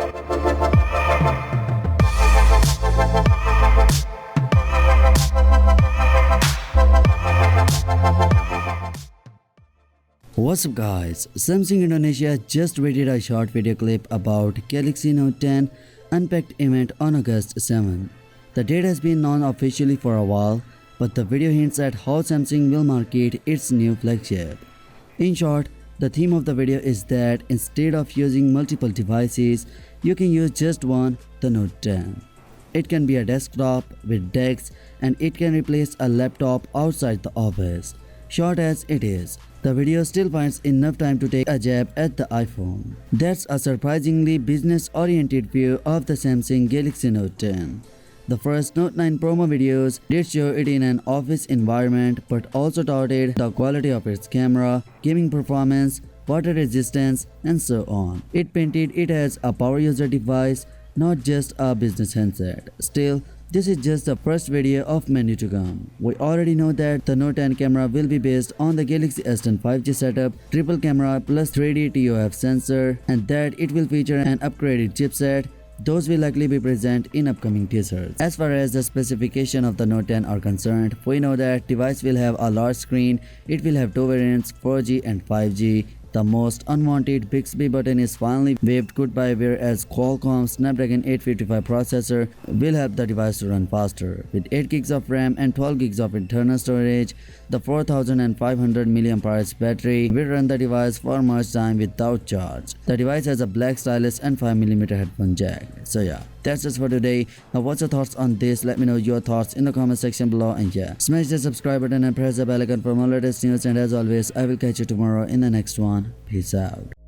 What's up guys, Samsung Indonesia just tweeted a short video clip about Galaxy Note 10 Unpacked event on August 7. The date has been known officially for a while, but the video hints at how Samsung will market its new flagship. In short, the theme of the video is that instead of using multiple devices, you can use just one, the Note 10. It can be a desktop with DeX and it can replace a laptop outside the office. Short as it is, the video still finds enough time to take a jab at the iPhone. That's a surprisingly business-oriented view of the Samsung Galaxy Note 10. The first Note 9 promo videos did show it in an office environment but also touted the quality of its camera, gaming performance, water resistance, and so on. It painted it as a power user device, not just a business handset. Still, this is just the first video of many to come. We already know that the Note 10 camera will be based on the Galaxy S10 5G setup, triple camera plus 3D ToF sensor, and that it will feature an upgraded chipset. Those will likely be present in upcoming teasers. As far as the specification of the Note 10 are concerned, we know that device will have a large screen, it will have two variants 4G and 5G. The most unwanted Bixby button is finally waved goodbye, whereas Qualcomm's Snapdragon 855 processor will help the device to run faster. With 8GB of RAM and 12GB of internal storage, the 4500 mAh battery will run the device for much time without charge. The device has a black stylus and 5mm headphone jack. So yeah, that's it for today. Now what's your thoughts on this? Let me know your thoughts in the comment section below, and yeah, smash the subscribe button and press the bell icon for more latest news, and as always, I will catch you tomorrow in the next one. Peace out.